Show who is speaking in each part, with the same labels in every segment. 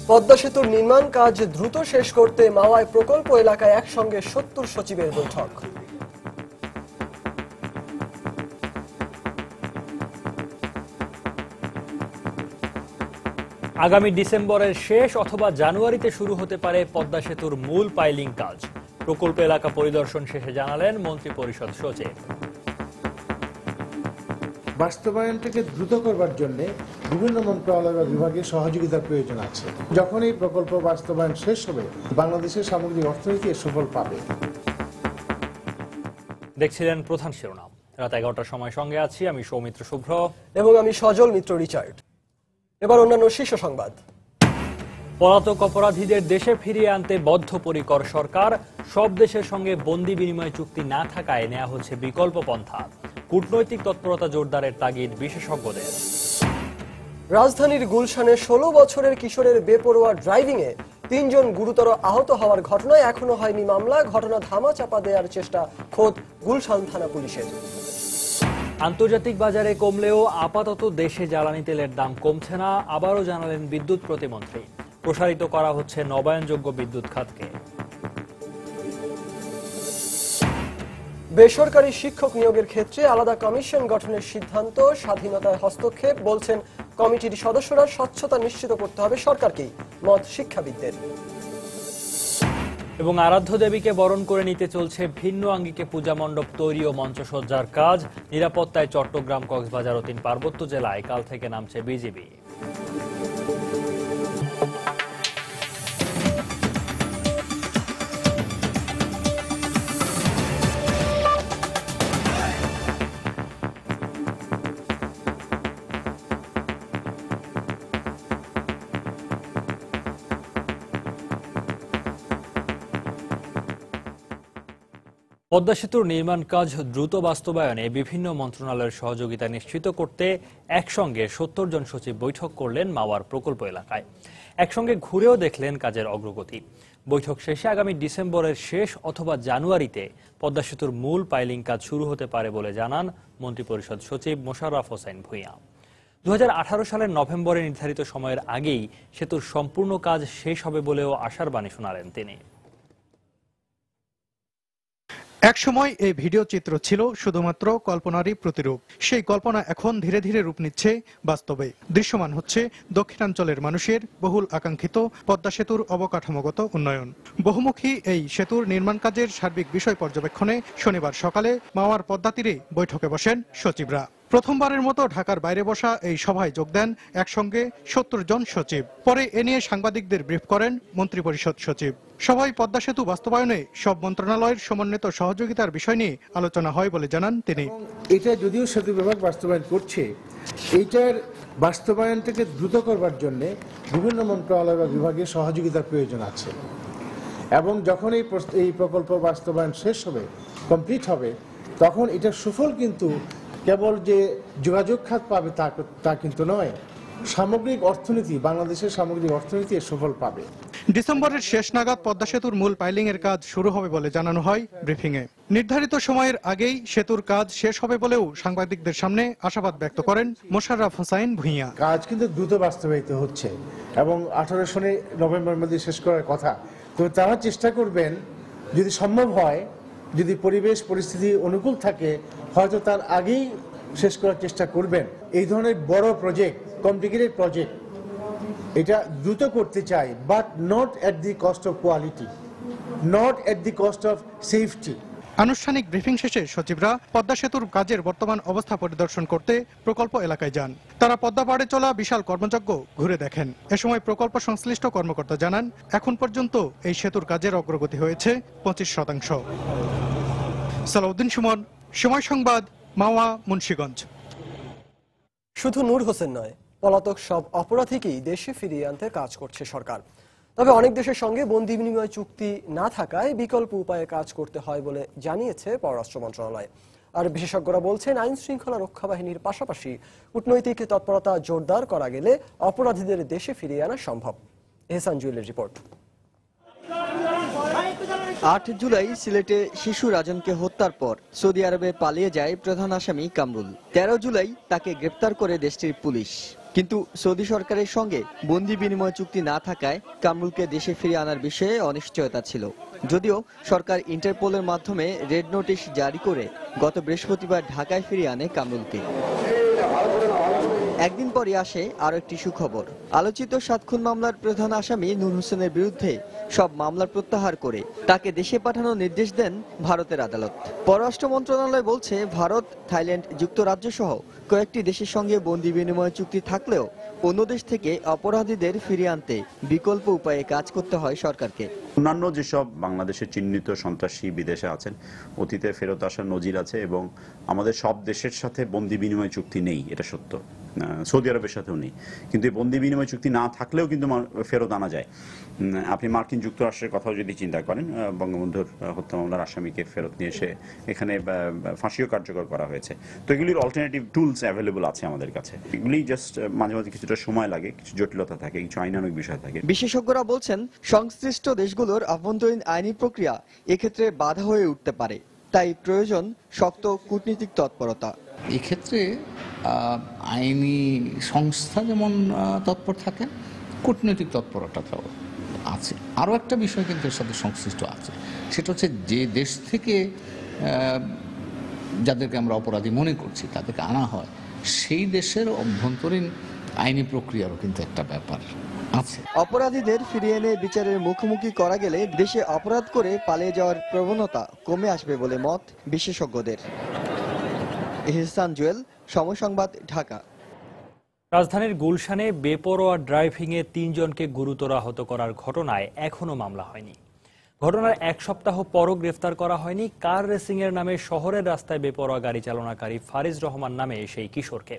Speaker 1: পদ্মা সেতুর নির্মাণ কাজ দ্রুত শেষ করতে মাওয়ায় প্রকল্প এলাকায় একসঙ্গে ৭০ সচিবের বৈঠক।
Speaker 2: আগামী ডিসেম্বরের শেষ অথবা জানুয়ারিতে শুরু হতে পারে পদ্মা সেতুর মূল পাইলিং কাজ। প্রকল্প এলাকা পরিদর্শন শেষে জানালেন মন্ত্রিপরিষদ সচিব।
Speaker 3: বাস্তবায়নটাকে দ্রুত করবার জন্য বিভিন্ন মন্ত্রণালয় বা বিভাগের সহযোগিতার প্রয়োজন আছে। যখন এই প্রকল্প বাস্তবায়ন শেষ হবে, বাংলাদেশের সামগ্রিক অর্থনীতি এর সুফল পাবে।
Speaker 2: দেখছিলেন প্রধান শিরোনাম। রাত 11টার সময় সঙ্গে আছি আমি সৌমিত্র শুভ্র
Speaker 1: এবং আমি সজল মিত্র রিচার্ড। এবার অন্যান্য শীর্ষ সংবাদ।
Speaker 2: পলাতক অপরাধীদের দেশে ফিরিয়ে আনতে বদ্ধপরিকর সরকার। সব দেশের সঙ্গে বন্দি বিনিময় চুক্তি না থাকায় নেওয়া হচ্ছে বিকল্প পন্থা। কূটনৈতিক তৎপরতা জোরদারের তাগিদ বিশেষজ্ঞদের।
Speaker 1: রাজধানীর গুলশানে ১৬ বছরের কিশোরের বেপরোয়া ড্রাইভিংয়ে ৩ জন গুরুতর আহত হওয়ার ঘটনায় এখনো হয়নি মামলা। ঘটনা ধামাচাপা দেওয়ার চেষ্টা খোদ গুলশান থানা পুলিশের।
Speaker 2: আন্তর্জাতিক বাজারে কমলেও আপাতত দেশে জ্বালানি তেলের দাম কমছে না, আবারও জানালেন বিদ্যুৎ প্রতিমন্ত্রী। প্রসারিত করা হচ্ছে নবায়নযোগ্য বিদ্যুৎ খাতকে।
Speaker 1: বেসরকারি শিক্ষক নিয়োগের ক্ষেত্রে আলাদা কমিশন গঠনের সিদ্ধান্ত স্বাধীনতায় হস্তক্ষেপ, বলছেন কমিটির সদস্যরা। স্বচ্ছতা নিশ্চিত করতে হবে সরকারকেই, মত শিক্ষাবিদদের।
Speaker 2: এবং আরাধ্য দেবীকে বরণ করে নিতে চলছে ভিন্ন আঙ্গিকে পূজা মণ্ডপ তৈরি ও মঞ্চসজ্জার কাজ। নিরাপত্তায় চট্টগ্রাম, কক্সবাজার ও 3 পার্বত্য জেলায় কাল থেকে নামছে বিজিবি। পদ্মা সেতুর নির্মাণ কাজ দ্রুত বাস্তবায়নে বিভিন্ন মন্ত্রণালয়ের সহযোগিতা নিশ্চিত করতে একসঙ্গে ৭০ জন সচিব বৈঠক করলেন মাওয়ার প্রকল্প এলাকায়। একসঙ্গে ঘুরেও দেখলেন কাজের অগ্রগতি। বৈঠক শেষে আগামী ডিসেম্বরের শেষ অথবা জানুয়ারিতে পদ্মা সেতুর মূল পাইলিং কাজ শুরু হতে পারে বলে জানান মন্ত্রিপরিষদ সচিব মোশাররফ হোসাইন ভূঁইয়া। ২০১৮ সালের নভেম্বরে নির্ধারিত সময়ের আগেই সেতুর সম্পূর্ণ কাজ শেষ হবে বলেও আশার বাণী শোনালেন তিনি।
Speaker 4: একসময় এই ভিডিও চিত্র ছিল শুধুমাত্র কল্পনারই প্রতিরূপ। সেই কল্পনা এখন ধীরে ধীরে রূপ নিচ্ছে বাস্তবে। দৃশ্যমান হচ্ছে দক্ষিণাঞ্চলের মানুষের বহুল আকাঙ্ক্ষিত পদ্মা সেতুর অবকাঠামোগত উন্নয়ন। বহুমুখী এই সেতুর নির্মাণ কাজের সার্বিক বিষয় পর্যবেক্ষণে শনিবার সকালে মাওয়ার পদ্মা তীরে বৈঠকে বসেন সচিবরা। প্রথমবারের মতো ঢাকার বাইরে বসা এই সভায় যোগ দেন একসঙ্গে ৭০ জন সচিব। পরে এ নিয়ে সাংবাদিকদের ব্রিফ করেন মন্ত্রিপরিষদ সচিব। সভায় পদ্মা সেতু বাস্তবায়নে সব মন্ত্রণালয়ের সমন্বিত সহযোগিতার বিষয় নিয়ে আলোচনা হয় বলে জানান তিনি।
Speaker 3: এটা যদিও সেতু বিভাগ বাস্তবায়ন করছে, এইটার বাস্তবায়নটাকে দ্রুত করবার জন্য বিভিন্ন মন্ত্রণালয় বা বিভাগের সহযোগিতার প্রয়োজন আছে। এবং যখন এই প্রকল্প বাস্তবায়ন শেষ হবে, কমপ্লিট হবে, তখন এটার সুফল কিন্তু কেবল যে যোগাযোগ খাত পাবে তা কিন্তু নয়, সামগ্রিক অর্থনীতি, বাংলাদেশের সামগ্রিক অর্থনীতি এর সুফল পাবে।
Speaker 4: ডিসেম্বরের শেষ নাগাদ পদ্মা সেতুর মূল পাইলিং এর কাজ শুরু হবে বলে জানানো হয় ব্রিফিং এ। নির্ধারিত সময়ের আগেই সেতুর কাজ শেষ হবে বলেও সাংবাদিকদের সামনে আশাবাদ ব্যক্ত করেন মোশাররফ হোসাইন ভূঁইয়া।
Speaker 3: কাজ কিন্তু দ্রুত বাস্তবায়িত হচ্ছে এবং 18 নভেম্বরের মধ্যে শেষ করার কথা। তো তারা চেষ্টা করবেন, যদি সম্ভব হয়, যদি পরিবেশ পরিস্থিতি অনুকূল থাকে, হয়তো তার আগেই শেষ করার চেষ্টা করবেন। এই ধরনের বড় প্রজেক্ট, কমপ্লিকেটেড প্রজেক্ট, এটা দ্রুত করতে চাই, but not at the cost of quality, not at the cost of safety.
Speaker 4: আনুষ্ঠানিক ব্রিফিং শেষে সচিবরা পদ্মা সেতুর কাজের বর্তমান অবস্থা পরিদর্শন করতে প্রকল্প এলাকায় যান। তারা পদ্মা পাড়ে চলা বিশাল কর্মযজ্ঞ ঘুরে দেখেন। এ সময় প্রকল্প সংশ্লিষ্ট কর্মকর্তা জানান, এখন পর্যন্ত এই সেতুর কাজের অগ্রগতি হয়েছে 25%। সালাউদ্দিন সুমন, সময় সংবাদ, মাওয়া, মুন্সিগঞ্জ।
Speaker 1: শুধু নূর হোসেন নয়, পলাতক সব অপরাধীকেই দেশে ফিরিয়ে আনতে কাজ করছে সরকার। তবে অনেক দেশের সঙ্গে বন্দি বিনিময় চুক্তি না থাকায় বিকল্প উপায়ে কাজ করতে হয় বলে জানিয়েছে পররাষ্ট্র মন্ত্রণালয়। আর বিশেষজ্ঞরা বলছেন, আইন শৃঙ্খলা রক্ষা বাহিনীর পাশাপাশি কূটনৈতিক তৎপরতা জোরদার করা গেলে অপরাধীদের দেশে ফিরিয়ে আনা সম্ভব। এহসান জুয়েলের রিপোর্ট।
Speaker 5: 8 জুলাই সিলেটে শিশু রাজনকে হত্যার পর সৌদি আরবে পালিয়ে যায় প্রধান আসামি কামরুল। 13 জুলাই তাকে গ্রেপ্তার করে দেশটির পুলিশ। কিন্তু সৌদি সরকারের সঙ্গে বন্দি বিনিময় চুক্তি না থাকায় কামরুলকে দেশে ফিরিয়ে আনার বিষয়ে অনিশ্চয়তা ছিল। যদিও সরকার ইন্টারপোলের মাধ্যমে রেড নোটিশ জারি করে গত বৃহস্পতিবার ঢাকায় ফিরিয়ে আনে কামরুলকে। একদিন পরই আসে আরো একটি সুখবর। আলোচিত ৭ খুন মামলার প্রধান আসামি নূর হোসেনের বিরুদ্ধে সব মামলা প্রত্যাহার করে তাকে দেশে পাঠানোর নির্দেশ দেন ভারতের আদালত। পররাষ্ট্র মন্ত্রণালয় বলছে, ভারত, থাইল্যান্ড, যুক্তরাজ্য সহ কয়েকটি দেশের সঙ্গে বন্দি বিনিময় চুক্তি থাকলেও অন্য দেশ থেকে অপরাধীদের ফিরিয়ে আনতে বিকল্প উপায়ে কাজ করতে হয় সরকারকে।
Speaker 6: অন্যান্য যেসব বাংলাদেশের চিহ্নিত সন্ত্রাসী বিদেশে আছেন, অতীতে ফেরত আসার নজির আছে এবং আমাদের সব দেশের সাথে বন্দি বিনিময় চুক্তি নেই, এটা সত্য। সৌদি আরবের সাথেও নেই, কিন্তু এই বন্দি বিনিময় চুক্তি না থাকলেও কিন্তু ফেরত আনা যায়। আপনি মার্কিন যুক্তরাষ্ট্রের কথাও যদি চিন্তা করেন, বঙ্গবন্ধুর হত্যা মামলার আসামিকে ফেরত নিয়ে এসে এখানে ফাঁসিও কার্যকর করা হয়েছে। তো এগুলির অল্টারনেটিভ টুলস অ্যাভেলেবল আছে আমাদের কাছে। এগুলি জাস্ট মাঝে মাঝে কিছুটা সময় লাগে, কিছু জটিলতা থাকে, কিছু আইনানুগ বিষয় থাকে।
Speaker 5: বিশেষজ্ঞরা বলছেন, সংশ্লিষ্ট দেশগুলোর আভ্যন্তরীণ আইনি প্রক্রিয়া এক্ষেত্রে বাধা হয়ে উঠতে পারে। তাই প্রয়োজন শক্ত কূটনীতিক তৎপরতা।
Speaker 7: এক্ষেত্রে আইনি সংস্থা যেমন তৎপর থাকে, কূটনৈতিক তৎপরতাটাও আছে। আরও একটা বিষয় কিন্তু এর সাথে সংশ্লিষ্ট আছে, সেটা হচ্ছে যে দেশ থেকে যাদেরকে আমরা অপরাধী মনে করছি তাদেরকে আনা হয়, সেই দেশের অভ্যন্তরীণ আইনি প্রক্রিয়ারও কিন্তু একটা ব্যাপার আছে।
Speaker 5: অপরাধীদের ফিরিয়ে এনে বিচারের মুখোমুখি করা গেলে দেশে অপরাধ করে পালিয়ে যাওয়ার প্রবণতা কমে আসবে বলে মত বিশেষজ্ঞদের। ইহসান জুয়েল, সময় সংবাদ, ঢাকা।
Speaker 2: রাজধানীর গুলশানে বেপরোয়া ড্রাইভিংয়ে ৩ জনকে গুরুতর আহত করার ঘটনায় এখনো মামলা হয়নি। ঘটনার 1 সপ্তাহ পরও গ্রেফতার করা হয়নি কার রেসিং এর নামে শহরের রাস্তায় বেপরোয়া গাড়ি চালনাকারী ফারিজ রহমান নামে সেই কিশোরকে।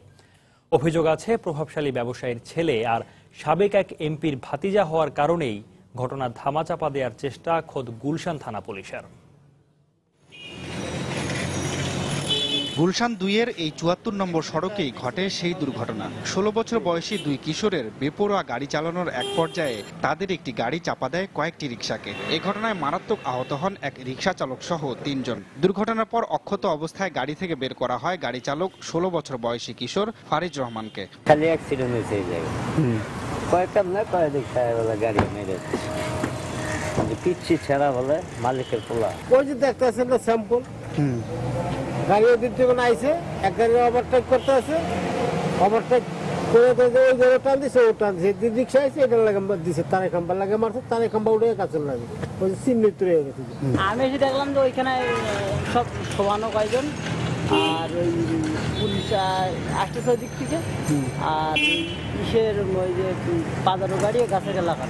Speaker 2: অভিযোগ আছে, প্রভাবশালী ব্যবসায়ীর ছেলে আর সাবেক এক এমপির ভাতিজা হওয়ার কারণেই ঘটনার ধামাচাপা দেওয়ার চেষ্টা খোদ গুলশান থানা পুলিশের।
Speaker 4: গুলশান ২-এর এই ৭৪ নম্বর সড়কেই ঘটে সেই দুর্ঘটনা। ১৬ বছর বয়সী ২ কিশোরের বেপরোয়া গাড়ি চালানোর এক পর্যায়ে তাদের একটি গাড়ি চাপা দেয় কয়েকটি রিকশাকে। এই ঘটনায় মারাত্মক আহত হন এক রিকশা চালক সহ ৩ জন। দুর্ঘটনার পর অক্ষত অবস্থায় গাড়ি থেকে বের করা হয় গাড়ি চালক ১৬ বছর বয়সী কিশোর ফারিজ রহমানকে।
Speaker 8: খালি অ্যাক্সিডেন্ট হয়েছে এই জায়গায়, কয়েকটা না কয়েক রিকশা গাড়ি মেরে পিচ্ছি ছেঁড়া বলে মালিকের পোলা।
Speaker 9: ওই যে দেখতেছেন না স্যাম্পল, গাড়ি ওদিক থেকে আইছে, এক গাড়ি ওভারটেক করতে আছে, ওভারটেক করে ওই জায়গায় টান দিছে, ও টান দিছে, রিক্সা আইছে, এটা লাগে দিছে, তারে খাম্বা লাগে মারছে, তারে খাম্বা উঠে কাছে লাগে, ওই যে চিহ্নিত রয়ে গেছে।
Speaker 10: আমি এসে দেখলাম যে ওইখানে সব শোয়ানো কয়জন, আর ওই পুলিশ আসতেছে ওই দিক থেকে, আর ইসের ওই যে বাজারও গাড়ি গাছের এলাকা।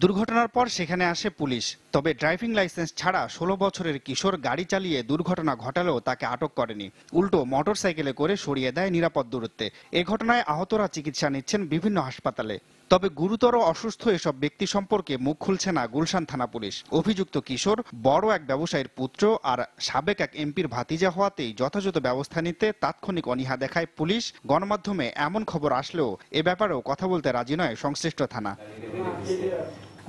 Speaker 4: দুর্ঘটনার পর সেখানে আসে পুলিশ। তবে ড্রাইভিং লাইসেন্স ছাড়া ১৬ বছরের কিশোর গাড়ি চালিয়ে দুর্ঘটনা ঘটালেও তাকে আটক করেনি, উল্টো মোটরসাইকেলে করে সরিয়ে দেয় নিরাপদ দূরত্বে। এ ঘটনায় আহতরা চিকিৎসা নিচ্ছেন বিভিন্ন হাসপাতালে। তবে গুরুতর অসুস্থ এসব ব্যক্তি সম্পর্কে মুখ খুলছে না গুলশান থানা পুলিশ। অভিযুক্ত কিশোর বড় এক ব্যবসায়ীর পুত্র আর সাবেক এক এমপির ভাতিজা হওয়াতেই যথাযথ ব্যবস্থা নিতে তাৎক্ষণিক অনীহা দেখায় পুলিশ। গণমাধ্যমে এমন খবর আসলেও এ ব্যাপারেও কথা বলতে রাজি নয় সংশ্লিষ্ট থানা।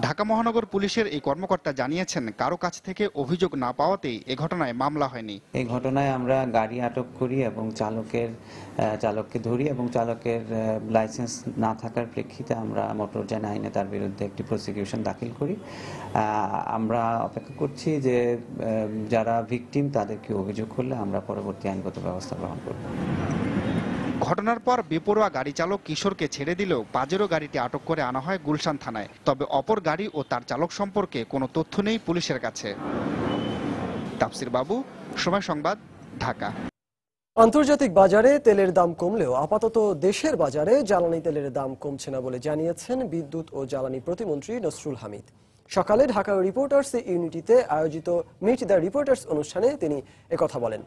Speaker 4: ঢাকা মহানগর পুলিশের এই কর্মকর্তা জানিয়েছেন, কারো কাছ থেকে অভিযোগ না পাওয়াতেই এ ঘটনায় মামলা হয়নি।
Speaker 11: এই ঘটনায় আমরা গাড়ি আটক করি এবং চালককে ধরি এবং চালকের লাইসেন্স না থাকার প্রেক্ষিতে আমরা মোটরযান আইনে তার বিরুদ্ধে একটি প্রসিকিউশন দাখিল করি। আমরা অপেক্ষা করছি যে যারা ভিকটিম তাদেরকে অভিযোগ করলে আমরা পরবর্তী আইনগত ব্যবস্থা গ্রহণ করব।
Speaker 4: ঘটনার পর বেপরোয়া গাড়ি চালক কিশোরকে ছেড়ে দিলেও পাজেরো গাড়িটি আটক করে আনা হয় গুলশান থানায়। তবে অপর গাড়ি ও তার চালক সম্পর্কে কোনো তথ্য নেই পুলিশের কাছে। তাফসির বাবু, সময় সংবাদ, ঢাকা।
Speaker 1: আন্তর্জাতিক বাজারে তেলের দাম কমলেও আপাতত দেশের বাজারে জ্বালানি তেলের দাম কমছে না বলে জানিয়েছেন বিদ্যুৎ ও জ্বালানি প্রতিমন্ত্রী নসরুল হামিদ। সকালে ঢাকা রিপোর্টার্স ইউনিটিতে আয়োজিত মিট দ্য রিপোর্টার্স অনুষ্ঠানে তিনি একথা বলেন।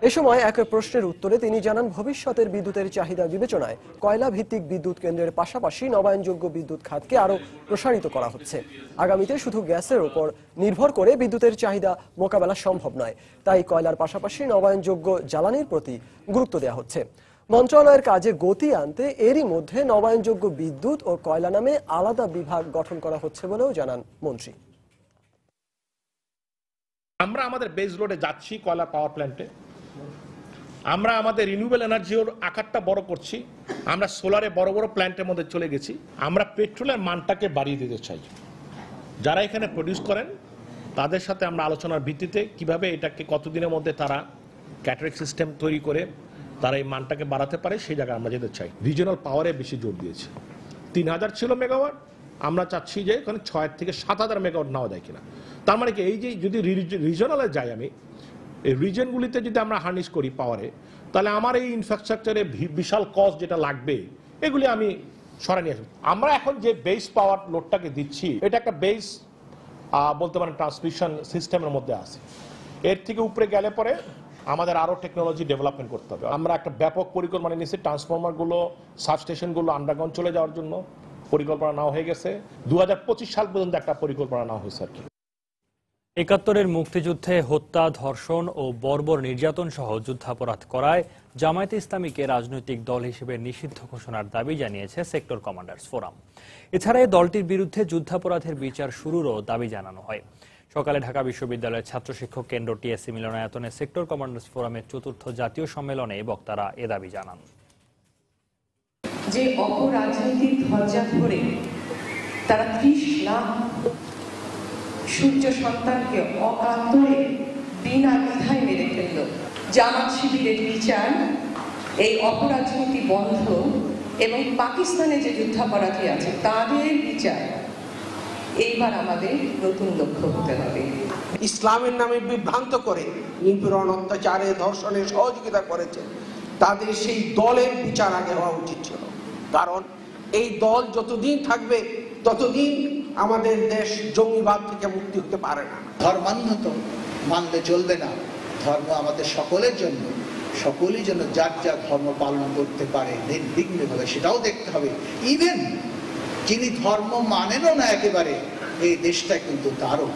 Speaker 1: এ সময় এক প্রশ্নের উত্তরে তিনি জানান, ভবিষ্যতের বিদ্যুতের চাহিদা বিবেচনায় কয়লা ভিত্তিক বিদ্যুৎ কেন্দ্রের পাশাপাশি নবায়নযোগ্য বিদ্যুৎ খাতকে আরও প্রসারিত করা হচ্ছে। আগামীতে শুধু গ্যাসের উপর নির্ভর করে বিদ্যুতের চাহিদা মোকাবেলা সম্ভব নয়, তাই কয়লার পাশাপাশি নবায়নযোগ্য জ্বালানির প্রতি গুরুত্ব দেওয়া হচ্ছে। মন্ত্রণালয়ের কাজে গতি আনতে এরই মধ্যে নবায়নযোগ্য বিদ্যুৎ ও কয়লা নামে আলাদা বিভাগ গঠন করা হচ্ছে বলেও জানান মন্ত্রী।
Speaker 12: আমরা আমাদের বেস লোডে যাচ্ছি কয়লা পাওয়ার প্ল্যান্টে, আমরা আমাদের রিনিউয়েবল এনার্জির আকারটা বড় করছি, আমরা সোলারে বড় বড় প্ল্যান্টের মধ্যে চলে গেছি। আমরা পেট্রোলের মানটাকে বাড়িয়ে দিতে চাই। যারা এখানে প্রডিউস করেন তাদের সাথে আমরা আলোচনার ভিত্তিতে কিভাবে এটাকে কতদিনের মধ্যে তারা ক্যাটারিং সিস্টেম তৈরি করে তারা এই মানটাকে বাড়াতে পারে সেই জায়গায় আমরা যেতে চাই। রিজিওনাল পাওয়ারে বেশি জোর দিয়েছি। 3000 ছিল মেগাওয়াট, আমরা চাচ্ছি যে এখানে 6 থেকে 7000 মেগাওয়াট নেওয়া যায় কিনা। তার মানে কি এই যে যদি রিজনালে যাই, আমি এই রিজনগুলিতে যদি আমরা হার্নেস করি পাওয়ারে, তাহলে আমার এই ইনফ্রাস্ট্রাকচারে বিশাল কস্ট যেটা লাগবে এগুলি আমি সরাই নিয়ে আসবো। আমরা এখন যে বেস পাওয়ার লোডটাকে দিচ্ছি এটা একটা বেস বলতে পারেন ট্রান্সমিশন সিস্টেমের মধ্যে আছে। এর থেকে উপরে গেলে পরে আমাদের আরো টেকনোলজি ডেভেলপমেন্ট করতে হবে। আমরা একটা ব্যাপক পরিকল্পনা নিয়েছি, ট্রান্সফরমারগুলো সাবস্টেশনগুলো আন্ডারগ্রাউন্ড চলে যাওয়ার জন্য পরিকল্পনা নেওয়া হয়ে গেছে। 2025 সাল পর্যন্ত একটা পরিকল্পনা নেওয়া হয়েছে আর কি।
Speaker 2: ৭১-এর মুক্তিযুদ্ধে হত্যা, ধর্ষণ ও বর্বর নির্যাতন সহ যুদ্ধাপরাধ করায় জামায়াতে ইসলামীকে রাজনৈতিক দল হিসেবে নিষিদ্ধ ঘোষণার দাবি জানিয়েছে সেক্টর কমান্ডার্স ফোরাম। এছাড়া এই দলটির বিরুদ্ধে যুদ্ধাপরাধের বিচার শুরুরও দাবি জানানো হয়। সকালে ঢাকা বিশ্ববিদ্যালয়ের ছাত্র শিক্ষক কেন্দ্র টিএসসি মিলনায়তনে সেক্টর কমান্ডার্স ফোরামের ৪র্থ জাতীয় সম্মেলনে বক্তারা এ দাবি জানান।
Speaker 13: যে অপরাজনীতির ধ্বজা ধরে তারা ৩০ লাখ সূর্য সন্তানকে অকাতরে বিনা দ্বিধায় মেরে ফেলল। জামাত শিবিরের বিচার, এই অপরাজনীতি বন্ধ এবং পাকিস্তানে যে যুদ্ধাপরাধী আছে তাদের বিচার এইবার আমাদের নতুন লক্ষ্য হতে হবে।
Speaker 14: ইসলামের নামে বিভ্রান্ত করে নিপীড়ন, অত্যাচারে, ধর্ষণে সহযোগিতা করেছে তাদের সেই দলের বিচার আগে হওয়া উচিত ছিল। কারণ এই দল যতদিন থাকবে ততদিন আমাদের দেশ জঙ্গিবাদ থেকে মুক্তি হতে পারে না।
Speaker 15: ধর্মান্ধত মানলে চলবে না। ধর্ম আমাদের সকলের জন্য, সকলেই যেন যার যার ধর্ম পালন করতে পারে নির্বিঘ্নভাবে সেটাও দেখতে হবে। ইভেন যিনি ধর্ম মানেনও না একেবারে, এই দেশটা কিন্তু তারও,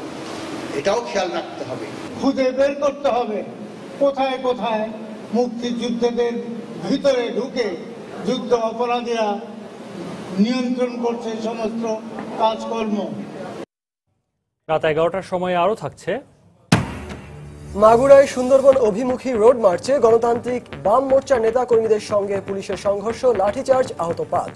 Speaker 15: এটাও খেয়াল রাখতে হবে।
Speaker 9: খুঁজে বের করতে হবে কোথায় কোথায় মুক্তিযুদ্ধের ভিতরে ঢুকে যুদ্ধ অপরাধীরা নিয়ন্ত্রণ করছে সমস্ত কাজকর্ম।
Speaker 2: রাত 11টার সময় আরও থাকছে।
Speaker 1: মাগুরায় সুন্দরবন অভিমুখী রোড মার্চে গণতান্ত্রিক বাম মোর্চার নেতা কর্মীদের সঙ্গে পুলিশের সংঘর্ষ, লাঠিচার্জ, আহত 5।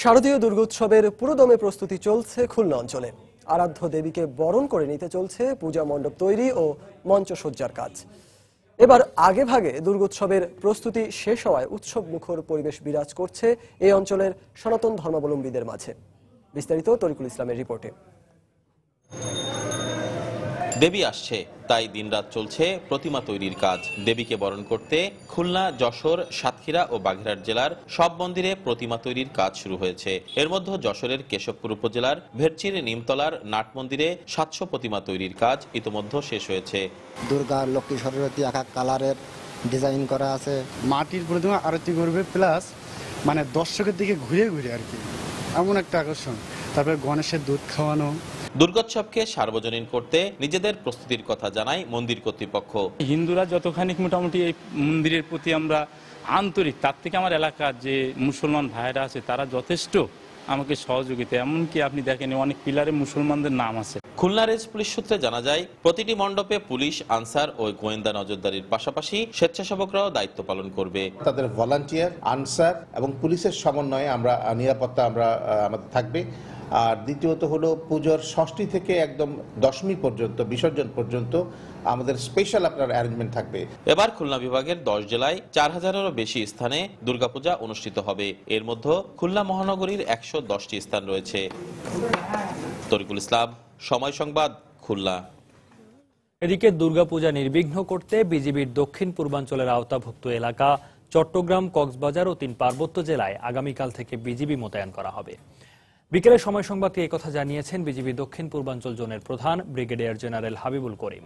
Speaker 1: শারদীয় দুর্গোৎসবের পুরোদমে প্রস্তুতি চলছে খুলনা অঞ্চলে। আরাধ্য দেবীকে বরণ করে নিতে চলছে পূজা মণ্ডপ তৈরি ও মঞ্চসজ্জার কাজ। এবার আগে ভাগে দুর্গোৎসবের প্রস্তুতি শেষ হওয়ায় উৎসব মুখর পরিবেশ বিরাজ করছে এই অঞ্চলের সনাতন ধর্মাবলম্বীদের মাঝে। বিস্তারিত তরিকুল ইসলামের রিপোর্টে।
Speaker 16: দেবী আসছে, তাই দিনরাত চলছে প্রতিমা তৈরির কাজ। দেবীকে বরণ করতে খুলনা, যশোর, সাতক্ষীরা ও বাগেরহাট জেলার সব মন্দিরে প্রতিমা তৈরির কাজ শুরু হয়েছে। এর মধ্যে যশোরের কেশবপুর উপজেলার ভেরচির নিমতলার নাট মন্দিরে 700 প্রতিমা তৈরির কাজ ইতোমধ্যে শেষ হয়েছে।
Speaker 17: দুর্গা, লক্ষ্মী, সরস্বতী এক এক কালারের ডিজাইন করা আছে।
Speaker 18: মাটির প্রতিমা আরতি করবে, প্লাস মানে দর্শকের দিকে ঘুরে ঘুরে আর কি, এমন একটা আকর্ষণ। তারপরে গণেশের দুধ খাওয়ানো।
Speaker 16: দুর্গোৎসবকে সার্বজনীন করতে নিজেদের প্রস্তুতির কথা জানায় মন্দির কর্তৃপক্ষ।
Speaker 19: হিন্দুরা যতখানি মোটামুটি এই মন্দিরের প্রতি আমরা আন্তরিক, তার থেকে আমার এলাকার যে মুসলমান ভাইরা আছে তারা যথেষ্ট আমাকে সহযোগিতা। এমনকি আপনি দেখেন অনেক পিলারে মুসলমানদের নাম আছে।
Speaker 16: খুলনা রেঞ্জ পুলিশ সূত্রে জানা যায়, প্রতিটি মণ্ডপে পুলিশ, আনসার ও গোয়েন্দা নজরদারির পাশাপাশি স্বেচ্ছাসেবকরাও দায়িত্ব পালন করবে।
Speaker 3: তাদের ভলান্টিয়ার, আনসার এবং পুলিশের সমন্বয়ে আমরা নিরাপত্তা আমাদের থাকবে। আর দ্বিতীয়ত হলো পুজোর ষষ্ঠী থেকে একদম দশমী পর্যন্ত, বিসর্জন পর্যন্ত আমাদের স্পেশাল আপনার অ্যারেঞ্জমেন্ট থাকবে।
Speaker 16: এবার খুলনা বিভাগের 10 জেলায় 4000-এরও বেশি স্থানে দুর্গাপূজা অনুষ্ঠিত হবে। এর মধ্যে খুলনা মহানগরীর 110টি স্থান রয়েছে। তরিকুল ইসলাম, সময় সংবাদ, খুলনা।
Speaker 2: এদিকে দুর্গাপূজা নির্বিঘ্ন করতে বিজিবির দক্ষিণ পূর্বাঞ্চলের আওতাভুক্ত এলাকা চট্টগ্রাম, কক্সবাজার ও 3 পার্বত্য জেলায় আগামীকাল থেকে বিজিবি মোতায়েন করা হবে। বিকেলে সময় সংবাদকে এই কথা জানিয়েছেন বিজিবি দক্ষিণ পূর্বাঞ্চল জোনের প্রধান ব্রিগেডিয়ার জেনারেল হাবিবুল করিম।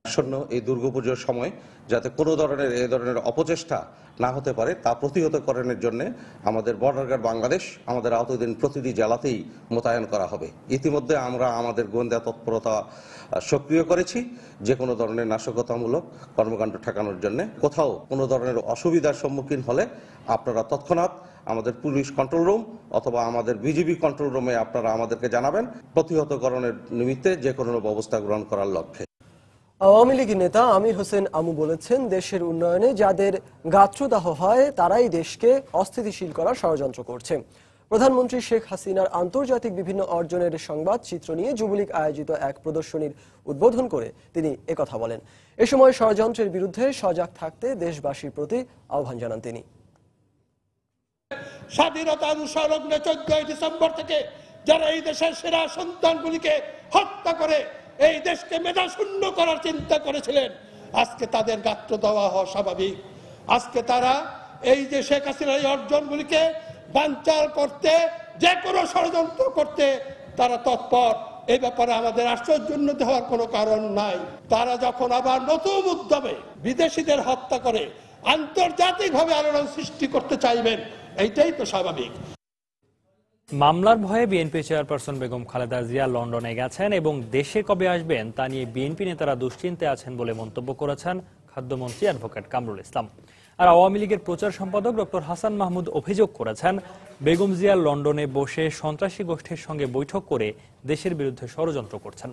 Speaker 20: আসন্ন এই দুর্গাপুজোর সময় যাতে কোনো ধরনের এই ধরনের অপচেষ্টা না হতে পারে তা প্রতিহতকরণের জন্য আমাদের বর্ডার গার্ড বাংলাদেশ আমাদের আওতাধীন প্রতিটি জেলাতেই মোতায়েন করা হবে। ইতিমধ্যে আমরা আমাদের গোয়েন্দা তৎপরতা সক্রিয় করেছি যে কোনো ধরনের নাশকতামূলক কর্মকাণ্ড ঠেকানোর জন্য। কোথাও কোনো ধরনের অসুবিধার সম্মুখীন হলে আপনারা তৎক্ষণাৎ আমাদের পুলিশ কন্ট্রোল রুম অথবা আমাদের বিজিবি কন্ট্রোল রুমে আপনারা আমাদেরকে জানাবেন প্রতিহতকরণের নিমিত্তে যে কোনো ব্যবস্থা গ্রহণ করার লক্ষ্যে।
Speaker 1: আওয়ামী লীগ নেতা আমির হোসেন আমু বলেছেন, দেশের উন্নয়নে যাদের গাত্রদাহ হয় তারাই দেশকে অস্থিতিশীল করার ষড়যন্ত্র করছে। প্রধানমন্ত্রী শেখ হাসিনার আন্তর্জাতিক বিভিন্ন অর্জনের সংবাদ চিত্র নিয়ে যুবলীগ আয়োজিত এক প্রদর্শনীর উদ্বোধন করে তিনি একথা বলেন। এ সময় ষড়যন্ত্রের বিরুদ্ধে সজাগ থাকতে দেশবাসীর প্রতি আহ্বান জানান তিনি।
Speaker 21: স্বাধীনতা সংলগ্ন 14 ডিসেম্বর থেকে যারা এই দেশের সেরা সন্তানগুলিকে হত্যা করে এই দেশকে মেধাশূন্য করার চিন্তা করেছিলেন, আজকে তাদের গাত্র দেওয়া হওয়া স্বাভাবিক। আজকে তারা এই যে শেখ হাসিনার এই অর্জনগুলিকে বানচাল করতে, যে কোনো ষড়যন্ত্র করতে তারা তৎপর। এই ব্যাপারে আমাদের আশ্চর্যান্বিত হওয়ার কোনো কারণ নাই। তারা যখন আবার নতুন উদ্যমে বিদেশিদের হত্যা করে আন্তর্জাতিকভাবে আলোড়ন সৃষ্টি করতে চাইবেন, এইটাই তো স্বাভাবিক।
Speaker 2: মামলার ভয়ে বিএনপি চেয়ারপারসন বেগম খালেদা জিয়া লন্ডনে গেছেন এবং দেশে কবে আসবেন তা নিয়ে বিএনপি নেতারা দুশ্চিন্তায় আছেন বলে মন্তব্য করেছেন খাদ্যমন্ত্রী অ্যাডভোকেট কামরুল ইসলাম। আর আওয়ামী লীগের প্রচার সম্পাদক ডক্টর হাসান মাহমুদ অভিযোগ করেছেন, বেগম জিয়া লন্ডনে বসে সন্ত্রাসী গোষ্ঠীর সঙ্গে বৈঠক করে দেশের বিরুদ্ধে ষড়যন্ত্র করছেন।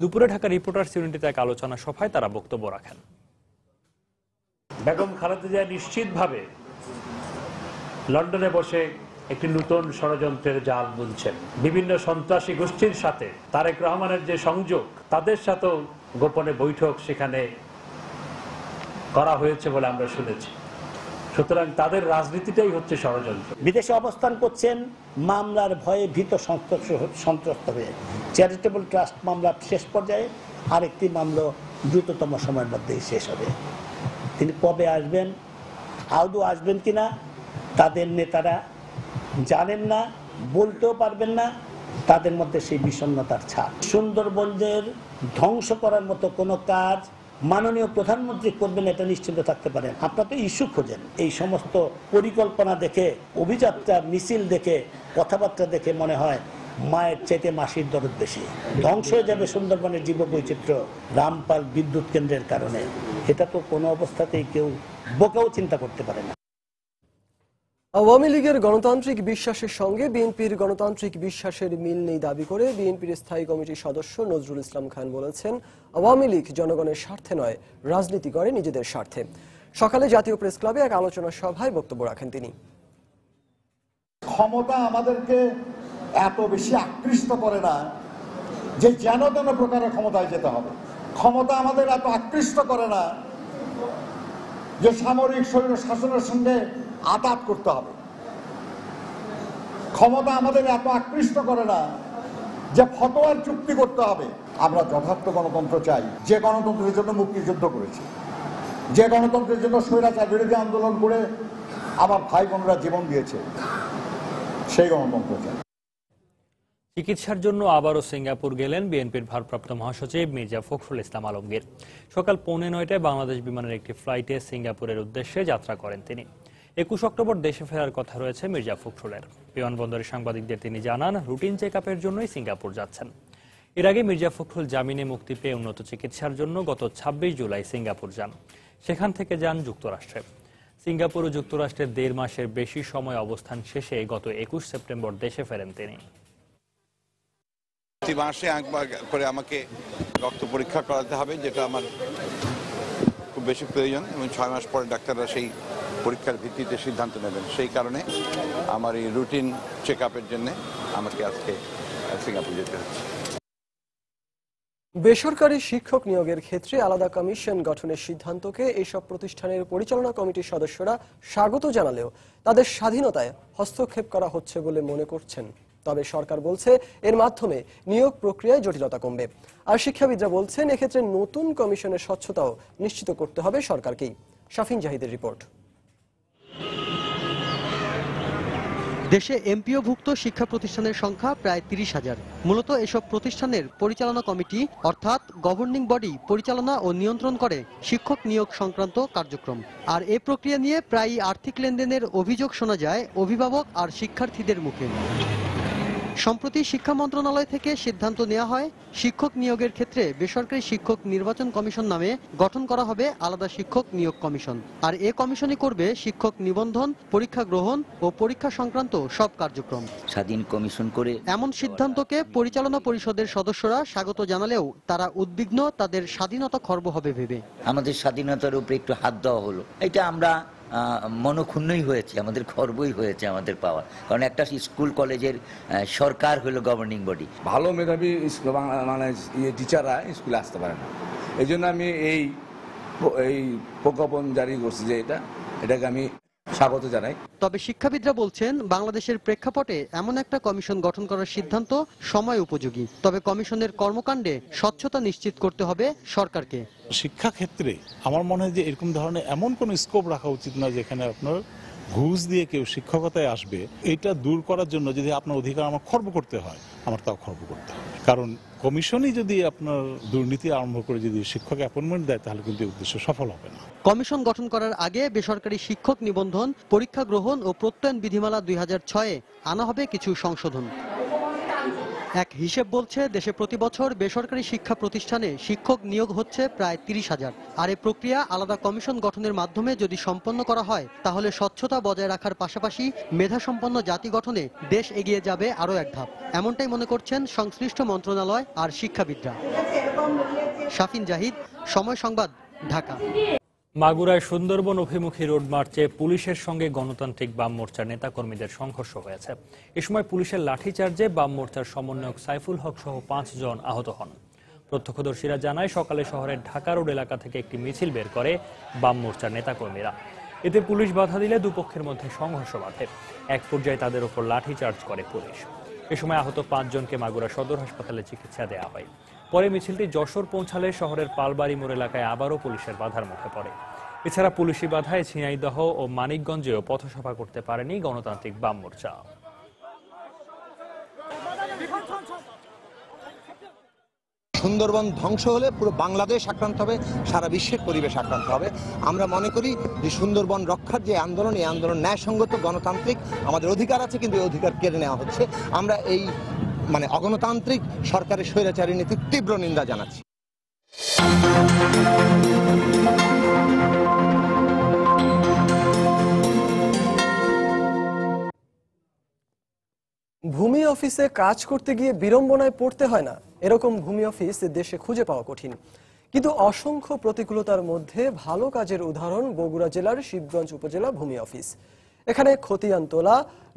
Speaker 2: দুপুরে ঢাকা রিপোর্টার্স ইউনিটিতে এক আলোচনা সভায় তারা বক্তব্য রাখেন।
Speaker 22: বেগম খালেদা জিয়া নিশ্চিতভাবে লন্ডনে বসে একটি নতুন ষড়যন্ত্রের জাল বুনছেন। বিভিন্ন সন্ত্রাসী গোষ্ঠীর সাথে তারেক রহমানের যে সংযোগ, তাদের সাথেও গোপনে বৈঠক সেখানে করা হয়েছে বলে আমরা শুনেছি। সুতরাং তাদের রাজনীতিটাই হচ্ছে ষড়যন্ত্র।
Speaker 23: বিদেশে অবস্থান করছেন মামলার ভয়ে ভীত সন্ত্রস্ত হয়ে। চ্যারিটেবল ট্রাস্ট মামলা শেষ পর্যায়ে, আরেকটি মামলা দ্রুততম সময়ের মধ্যেই শেষ হবে। তিনি কবে আসবেন, আদৌ আসবেন কিনা তাদের নেতারা জানেন না, বলতেও পারবেন না। তাদের মধ্যে সেই বিষণ্ণতার ছাপ। সুন্দরবনের ধ্বংস করার মতো কোনো কাজ মাননীয় প্রধানমন্ত্রী করবেন এটা নিশ্চিত থাকতে পারেন। আপনারা তো ইস্যু খোঁজেন। এই সমস্ত পরিকল্পনা দেখে, অভিযাত্রা মিছিল দেখে, কথাবার্তা দেখে মনে হয় মায়ের চাইতে মাসির দরদ বেশি। ধ্বংস হয়ে যাবে সুন্দরবনের জীববৈচিত্র্য রামপাল বিদ্যুৎ কেন্দ্রের কারণে। এটা তো কোনো অবস্থাতেই কেউ বোকাও চিন্তা করতে পারে না।
Speaker 1: আওয়ামী লীগের গণতান্ত্রিক বিশ্বাসের সঙ্গে বিএনপির গণতান্ত্রিক বিশ্বাসের মিল নেই দাবি করে বিএনপির স্থায়ী কমিটির সদস্য নজরুল ইসলাম খান বলেছেন, আওয়ামী লীগ জনগণের স্বার্থে নয়, রাজনীতি করে নিজেদের স্বার্থে। সকালে জাতীয় প্রেস ক্লাবে এক আলোচনা সভায় বক্তব্য রাখেন তিনি।
Speaker 24: ক্ষমতা আমাদেরকে এত বেশি আকৃষ্ট করে না যে যেন তেন প্রকারের ক্ষমতায় যেতে হবে। ক্ষমতা আমাদের এত আকৃষ্ট করে না যে সামরিক স্বৈর শাসনের সঙ্গে আঘাত করতে হবে। ক্ষমতা আমাদের এত আকৃষ্ট করে না যে ফতোয়ার চুক্তি করতে হবে। আমরা যথার্থ গণতন্ত্র চাই, যে গণতন্ত্রের জন্য মুক্তিযুদ্ধ করেছি, যে গণতন্ত্রের জন্য স্বৈরাচার বিরোধী আন্দোলন করে আমার ভাই বোনরা জীবন দিয়েছে, সেই গণতন্ত্র চাই।
Speaker 2: চিকিৎসার জন্য আবারও সিঙ্গাপুর গেলেন বিএনপির ভারপ্রাপ্ত মহাসচিব মির্জা ফখরুল ইসলাম আলমগীর। সকাল 9:45টায় বাংলাদেশ বিমানের একটি ফ্লাইটে সিঙ্গাপুরের উদ্দেশ্যে যাত্রা করেন তিনি। 21 অক্টোবর দেশে ফেরার কথা রয়েছে মির্জা ফখরুলের। বিমানবন্দরে সাংবাদিকদের তিনি জানান, রুটিন চেক আপের জন্যই সিঙ্গাপুর যাচ্ছেন। এর আগে মির্জা ফখরুল জামিনে মুক্তি পেয়ে উন্নত চিকিৎসার জন্য গত 26 জুলাই সিঙ্গাপুর যান। সেখান থেকে যান যুক্তরাষ্ট্রে। সিঙ্গাপুর ও যুক্তরাষ্ট্রের 1.5 মাসের বেশি সময় অবস্থান শেষে গত 21 সেপ্টেম্বর দেশে ফেরেন তিনি।
Speaker 25: প্রতি মাসে একবার করে আমাকে রক্ত পরীক্ষা করাতে হবে, যেটা আমার খুব বেশি প্রয়োজন, এবং 6 মাস পরে ডাক্তাররা সেই পরীক্ষার ভিত্তিতে সিদ্ধান্ত নেবেন। সেই কারণে আমার এই রুটিন চেক আপের জন্য আমাকে আজকে সিঙ্গাপুর যেতে হচ্ছে।
Speaker 1: বেসরকারি শিক্ষক নিয়োগের ক্ষেত্রে আলাদা কমিশন গঠনের সিদ্ধান্তকে এসব প্রতিষ্ঠানের পরিচালনা কমিটির সদস্যরা স্বাগত জানালেও তাদের স্বাধীনতায় হস্তক্ষেপ করা হচ্ছে বলে মনে করছেন। তবে সরকার বলছে এর মাধ্যমে নিয়োগ প্রক্রিয়ায় জটিলতা কমবে। আর শিক্ষাবিদরা বলছেন এক্ষেত্রে নতুন কমিশনের স্বচ্ছতাও নিশ্চিত করতে হবে সরকারকেই। শাফিন জাহিদের রিপোর্ট।
Speaker 26: দেশে এমপিওভুক্ত শিক্ষা প্রতিষ্ঠানের সংখ্যা প্রায় 30,000। মূলত এসব প্রতিষ্ঠানের পরিচালনা কমিটি অর্থাৎ গভর্নিং বডি পরিচালনা ও নিয়ন্ত্রণ করে শিক্ষক নিয়োগ সংক্রান্ত কার্যক্রম। আর এ প্রক্রিয়া নিয়ে প্রায়ই আর্থিক লেনদেনের অভিযোগ শোনা যায় অভিভাবক আর শিক্ষার্থীদের মুখে। সম্প্রতি শিক্ষা মন্ত্রণালয় থেকে সিদ্ধান্ত নেওয়া হয় শিক্ষক নিয়োগের ক্ষেত্রে বেসরকারি শিক্ষক নির্বাচন কমিশন নামে গঠন করা হবে আলাদা শিক্ষক নিয়োগ কমিশন। আর এ কমিশনই করবে শিক্ষক নিবন্ধন, পরীক্ষা গ্রহণ ও পরীক্ষা সংক্রান্ত সব কার্যক্রম।
Speaker 5: স্বাধীন কমিশন করে
Speaker 26: এমন সিদ্ধান্তকে পরিচালনা পরিষদের সদস্যরা স্বাগত জানালেও তারা উদ্বিগ্ন তাদের স্বাধীনতা খর্ব হবে ভেবে।
Speaker 5: আমাদের স্বাধীনতার উপরে একটু হাত দেওয়া হলো, এটা আমরা মনক্ষুণ্ণই হয়েছে, আমাদের খর্বই হয়েছে আমাদের পাওয়া। কারণ একটা স্কুল কলেজের সরকার হলো গভর্নিং বডি।
Speaker 6: ভালো মেধাবী মানে টিচাররা স্কুলে আসতে পারে না, এই জন্য আমি এই প্রজ্ঞাপন জারি করছি যে এটাকে আমি স্বাগত জানাই।
Speaker 26: তবে শিক্ষাবিদরা বলছেন বাংলাদেশের প্রেক্ষাপটে এমন একটা কমিশন গঠন করার সিদ্ধান্ত সময় উপযোগী। তবে কমিশনের কর্মকাণ্ডে স্বচ্ছতা নিশ্চিত করতে হবে সরকারকে।
Speaker 7: শিক্ষা ক্ষেত্রে আমার মনে হয় যে এরকম ধরনের এমন কোনো স্কোপ রাখা উচিত না যেখানে আপনার ঘুষ দিয়ে কেউ শিক্ষকতায় আসবে। এটা দূর করার জন্য যদি আপনার অধিকার আমার খর্ব করতে হয়, আমার তাও খর্ব করতে হবে। কারণ কমিশনই যদি আপনার দুর্নীতি আরম্ভ করে যদি শিক্ষক অ্যাপয়েন্টমেন্ট দেয়, তাহলে কিন্তু উদ্দেশ্য সফল হবে না।
Speaker 26: কমিশন গঠন করার আগে বেসরকারি শিক্ষক নিবন্ধন, পরীক্ষা গ্রহণ ও প্রত্যয়ন বিধিমালা 2006-এ আনা হবে কিছু সংশোধন। এক হিসেব বলছে দেশে প্রতি বছর বেসরকারি শিক্ষা প্রতিষ্ঠানে শিক্ষক নিয়োগ হচ্ছে প্রায় 30,000। আর এই প্রক্রিয়া আলাদা কমিশন গঠনের মাধ্যমে যদি সম্পন্ন করা হয়, তাহলে স্বচ্ছতা বজায় রাখার পাশাপাশি মেধাসম্পন্ন জাতি গঠনে দেশ এগিয়ে যাবে আরও এক ধাপ। এমনটাই মনে করছেন সংশ্লিষ্ট মন্ত্রণালয় আর শিক্ষাবিদরা। শাফিন জাহিদ, সময় সংবাদ, ঢাকা।
Speaker 2: মাগুরায় সুন্দরবন অভিমুখী রোড মার্চে পুলিশের সঙ্গে গণতান্ত্রিক বাম মোর্চার নেতাকর্মীদের সংঘর্ষ হয়েছে। এ সময় পুলিশের লাঠিচার্জে বাম মোর্চার সমন্বয়ক সাইফুল হক সহ 5 জন আহত হন। প্রত্যক্ষদর্শীরা জানায় সকালে শহরের ঢাকা রোড এলাকা থেকে একটি মিছিল বের করে বাম মোর্চার নেতাকর্মীরা। এতে পুলিশ বাধা দিলে দুপক্ষের মধ্যে সংঘর্ষ বাধে। এক পর্যায়ে তাদের উপর লাঠিচার্জ করে পুলিশ। এ সময় আহত 5 জনকে মাগুরা সদর হাসপাতালে চিকিৎসা দেওয়া হয়। পরে মিছিলটি যশোর পৌঁছালে শহরের পালবাড়ি মোড় এলাকায় আবারও পুলিশের বাধার মুখে পড়ে। এছাড়া পুলিশি বাধায় ঝিনাইদহ ও মানিকগঞ্জেও পথসভা করতে পারেনি গণতান্ত্রিক বাম মোর্চা।
Speaker 8: সুন্দরবন ধ্বংস হলে পুরো বাংলাদেশ আক্রান্ত হবে, সারা বিশ্বের পরিবেশ আক্রান্ত হবে। আমরা মনে করি যে সুন্দরবন রক্ষার যে আন্দোলন, এই আন্দোলন ন্যায়সঙ্গত, গণতান্ত্রিক। আমাদের অধিকার আছে, কিন্তু এই অধিকার কেড়ে নেওয়া হচ্ছে। আমরা এই অগণতান্ত্রিক সরকারের স্বৈরাচারী নীতির তীব্র নিন্দা জানাচ্ছি।
Speaker 1: ভূমি অফিসে কাজ করতে গিয়ে বিড়ম্বনায় পড়তে হয় না, এরকম ভূমি অফিস দেশে খুঁজে পাওয়া কঠিন। কিন্তু অসংখ্য প্রতিকূলতার মধ্যে ভালো কাজের উদাহরণ বগুড়া জেলার শিবগঞ্জ উপজেলা ভূমি অফিস। এখানে খতিয়ান তোলা,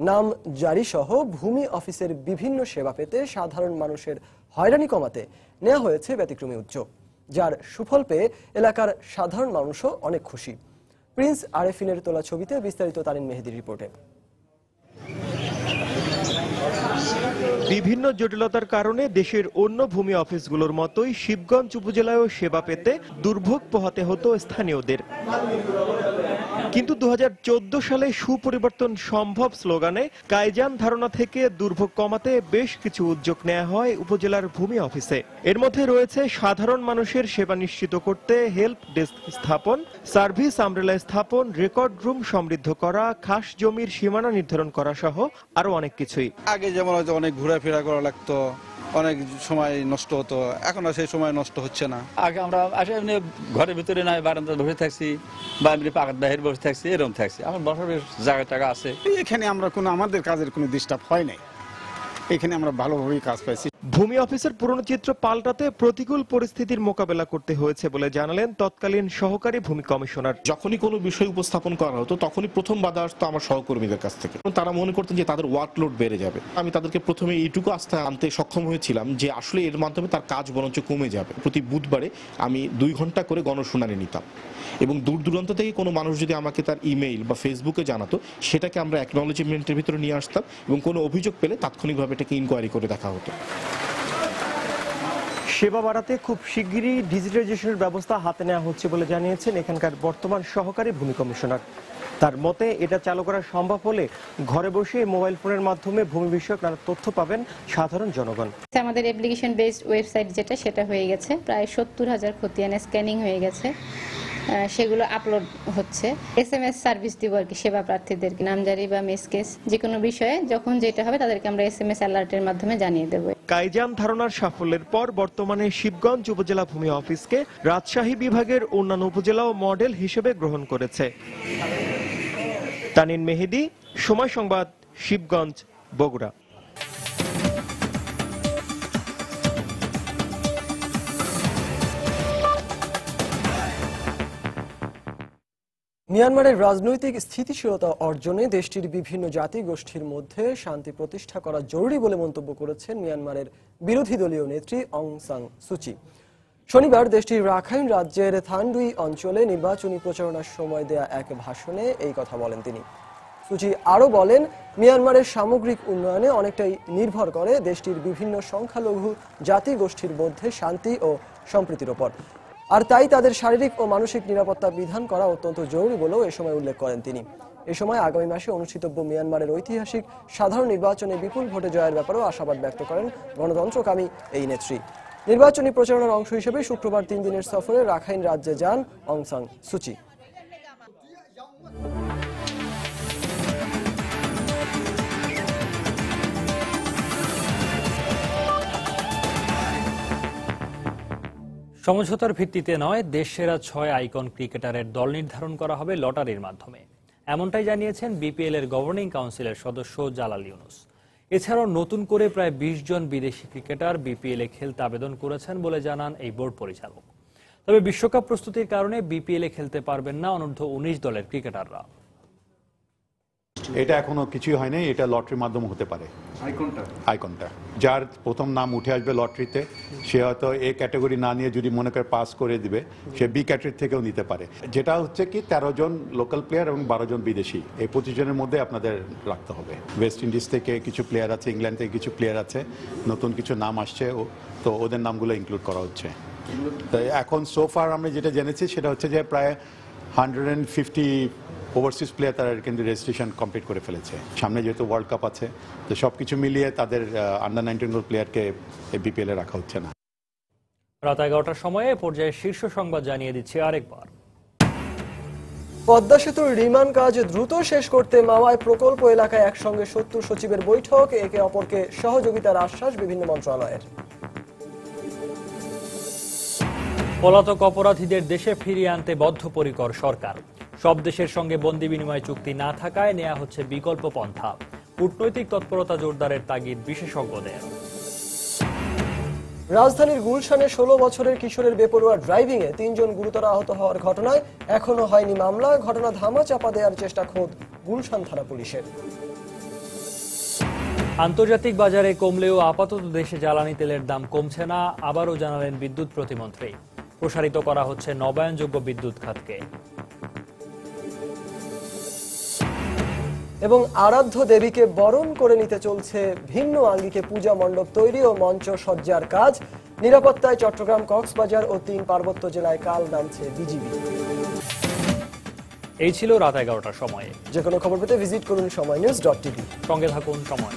Speaker 1: নাম জারি সহ ভূমি অফিসের বিভিন্ন সেবা পেতে সাধারণ মানুষের হয়রানি কমাতে নেওয়া হয়েছে ব্যতিক্রমী উদ্যোগ, যার সুফল পেয়ে এলাকার সাধারণ মানুষও অনেক খুশি। প্রিন্স আরেফিনের তোলা ছবিতে বিস্তারিত তারিন মেহেদির রিপোর্টে।
Speaker 10: বিভিন্ন জটিলতার কারণে দেশের অন্য ভূমি অফিসগুলোর মতোই শিবগঞ্জ উপজেলায়ও সেবা পেতে দুর্ভোগ পোহাতে হতো স্থানীয়দের। কিন্তু 2014 সালে সুপরিবর্তন সম্ভব স্লোগানে কায়জান ধারণা থেকে দুর্ভোগ কমাতে বেশ কিছু উদ্যোগ নেওয়া হয় উপজেলার ভূমি অফিসে। এর মধ্যে রয়েছে সাধারণ মানুষের সেবা নিশ্চিত করতে হেল্প ডেস্ক স্থাপন, সার্ভিস আমব্রেলা স্থাপন, রেকর্ড রুম সমৃদ্ধ করা, খাস জমির সীমানা নির্ধারণ করা সহ আরো অনেক কিছুই।
Speaker 11: আগে যেমন হয়তো অনেক ঘোরাফেরা করা লাগতো, অনেক সময় নষ্ট হতো, এখন আর সেই সময় নষ্ট হচ্ছে না।
Speaker 27: আগে আমরা এমনি ঘরের ভিতরে নয় বারান্দা বসে থাকছি বা এমনি পাকার বাহির বসে থাকছি, এরকম থাকছি। আমার বসার জায়গা টাকা আছে।
Speaker 11: এখানে আমরা আমাদের কাজের কোনো ডিস্টার্ব হয় নাই, এখানে আমরা ভালোভাবেই কাজ পাইছি।
Speaker 10: ভূমি অফিসের পুরনো চিত্র পাল্টাতে প্রতিকূল পরিস্থিতির মোকাবেলা করতে হয়েছে বলে জানালেন তৎকালীন সহকারী ভূমি কমিশনার।
Speaker 12: যখনই কোনো বিষয় উপস্থাপন করা হতো তখনই প্রথম বাধা আসতো আমার সহকর্মীদের কাছ থেকে। তারা মনে করতেন যে তাদের ওয়ার্কলোড বেড়ে যাবে। আমি তাদেরকে প্রথমে এইটুকু আস্থা আনতে সক্ষম হয়েছিলাম যে আসলে এর মাধ্যমে তার কাজ বরঞ্চ কমে যাবে। প্রতি বুধবারে আমি 2 ঘন্টা করে গণশুনানি নিতাম এবং দূর দূরান্ত থেকে কোনো মানুষ যদি আমাকে তার ইমেইল বা ফেসবুকে জানাতো, সেটাকে আমরা অ্যাকনলেজমেন্টের ভিতরে নিয়ে আসতাম এবং কোনো অভিযোগ পেলে তাৎক্ষণিকভাবে এটাকে ইনকোয়ারি করে দেখা হতো।
Speaker 10: সেবা বাড়াতে খুব শিগগিরই ডিজিটাইজেশনের ব্যবস্থা হাতে নেওয়া হচ্ছে বলে জানিয়েছেন এখানকার বর্তমান সহকারী ভূমি কমিশনার। তার মতে এটা চালু করা সম্ভব হলে ঘরে বসে মোবাইল ফোনের মাধ্যমে ভূমি বিষয়ক নানা তথ্য পাবেন সাধারণ জনগণ।
Speaker 28: আমাদের অ্যাপ্লিকেশন বেসড ওয়েবসাইট যেটা, সেটা হয়ে গেছে। প্রায় 70,000 খতিয়ানে স্ক্যানিং হয়ে গেছে
Speaker 4: সেগুলো আপলোড হচ্ছে। SMS সার্ভিস দিব আর কি সেবা প্রার্থীদেরকে, নামজারি বা মিসকেস যে কোনো বিষয়ে যখন যেটা হবে তাদেরকে আমরা SMS অ্যালার্টের মাধ্যমে জানিয়ে দেব।
Speaker 10: কাইজাম ধারণার সাফল্যের পর বর্তমানে শিবগঞ্জ উপজেলা ভূমি অফিসকে রাজশাহী বিভাগের অন্যান্য উপজেলাও মডেল হিসেবে গ্রহণ করেছে। তানিন মেহেদি, সময় সংবাদ, শিবগঞ্জ, বগুড়া।
Speaker 1: মিয়ানমারের রাজনৈতিক স্থিতিশীলতা অর্জনে দেশটির বিভিন্ন জাতি গোষ্ঠীর মধ্যে শান্তি প্রতিষ্ঠা করা জরুরি বলে মন্তব্য করেছেন মিয়ানমারের বিরোধী দলীয় নেত্রী অং সান সুচি। শনিবার দেশটির রাখাইন রাজ্যের থানডুই অঞ্চলে নির্বাচনী প্রচারণার সময় দেয়া এক ভাষণে এই কথা বলেন তিনি। সুচি আরও বলেন, মিয়ানমারের সামগ্রিক উন্নয়নে অনেকটাই নির্ভর করে দেশটির বিভিন্ন সংখ্যালঘু জাতি গোষ্ঠীর মধ্যে শান্তি ও সম্প্রীতির ওপর, আর তাই তাদের শারীরিক ও মানসিক নিরাপত্তা বিধান করা অত্যন্ত জরুরি বলেও এ সময় উল্লেখ করেন তিনি। এ সময় আগামী মাসে অনুষ্ঠিতব্য মিয়ানমারের ঐতিহাসিক সাধারণ নির্বাচনে বিপুল ভোটে জয়ের ব্যাপারেও আশাবাদ ব্যক্ত করেন গণতন্ত্রকামী এই নেত্রী। নির্বাচনী প্রচারণার অংশ হিসেবে শুক্রবার 3 দিনের সফরে রাখাইন রাজ্যে যান অং সান সুচি।
Speaker 2: সমঝোতার ভিত্তিতে নয়, দেশসেরা 6 আইকন ক্রিকেটারের দল নির্ধারণ করা হবে লটারির মাধ্যমে, এমনটাই জানিয়েছেন বিপিএল এর গভর্নিং কাউন্সিলের সদস্য জালাল ইউনুস। এছাড়াও নতুন করে প্রায় 20 জন বিদেশি ক্রিকেটার বিপিএল এ খেলতে আবেদন করেছেন বলে জানান এই বোর্ড পরিচালক। তবে বিশ্বকাপ প্রস্তুতির কারণে বিপিএল এ খেলতে পারবেন না অনূর্ধ্ব 19 দলের ক্রিকেটাররা।
Speaker 9: এটা এখনো কিছুই হয়নি, এটা লটারির মাধ্যমে হতে পারে। আইকনটা যার প্রথম নাম উঠে আসবে লটারিতে, সে হয়তো এ ক্যাটাগরি না নিয়ে যদি মনে করে পাস করে দিবে, সে বি ক্যাটাগরি থেকেও নিতে পারে। যেটা হচ্ছে কি 13 জন লোকাল প্লেয়ার এবং 12 জন বিদেশি, এই 25 জনের মধ্যে আপনাদের রাখতে হবে। ওয়েস্ট ইন্ডিজ থেকে কিছু প্লেয়ার আছে, ইংল্যান্ড থেকে কিছু প্লেয়ার আছে, নতুন কিছু নাম আসছে, তো ওদের নামগুলো ইনক্লুড করা হচ্ছে। তো এখন সোফার আমরা যেটা জেনেছি সেটা হচ্ছে যে প্রায় 150 ওভারসিজ প্লেয়ার তারা কিন্তু রেজিস্ট্রেশন কমপ্লিট করে ফেলেছে। সামনে যেহেতু ওয়ার্ল্ড কাপ আছে, তো সবকিছু মিলিয়ে তাদের আন্ডার 19 প্লেয়ারকে বিপিএল এ রাখা হচ্ছে না।
Speaker 2: রাত 11টার সময়ে পর্যায়ে শীর্ষ সংবাদ জানিয়ে দিচ্ছি আরেকবার।
Speaker 1: পদ্মা সেতুর নির্মাণ কাজ দ্রুত শেষ করতে মাওয়ায় প্রকল্প এলাকায় একসঙ্গে 70 সচিবের বৈঠক, একে অপরকে সহযোগিতার আশ্বাস বিভিন্ন মন্ত্রণালয়ের।
Speaker 2: পলাতক অপরাধীদের দেশে ফিরিয়ে আনতে বদ্ধপরিকর সরকার। সব দেশের সঙ্গে বন্দি বিনিময় চুক্তি না থাকায় নেওয়া হচ্ছে বিকল্প পন্থা। কূটনৈতিক তৎপরতা জোরদারের তাগিদ বিশেষজ্ঞদের।
Speaker 1: রাজধানীর গুলশানে 16 বছরের কিশোরের বেপরোয়া ড্রাইভিং এ 3 জন গুরুতর আহত হওয়ার ঘটনায় এখনো হয়নি মামলা। ঘটনা ধামা চাপা দেওয়ার চেষ্টা খোদ গুলশান থানা পুলিশের।
Speaker 2: আন্তর্জাতিক বাজারে কমলেও আপাতত দেশে জ্বালানি তেলের দাম কমছে না, আবারও জানালেন বিদ্যুৎ প্রতিমন্ত্রী। প্রসারিত করা হচ্ছে নবায়নযোগ্য বিদ্যুৎ খাতকে।
Speaker 1: এবং আরাধ্য দেবীকে বরণ করে নিতে চলছে ভিন্ন আঙ্গিকে পূজা মণ্ডপ তৈরি ও মঞ্চ সজ্জার কাজ। নিরাপত্তায় চট্টগ্রাম, কক্সবাজার ও 3 পার্বত্য জেলায় কাল নামছে বিজিবি।
Speaker 2: এই ছিল রাত 11টার সময়ে।
Speaker 1: যে কোনো খবর পেতে ভিজিট করুন সময়নিউজ.tv।
Speaker 2: সঙ্গে থাকুন সময়।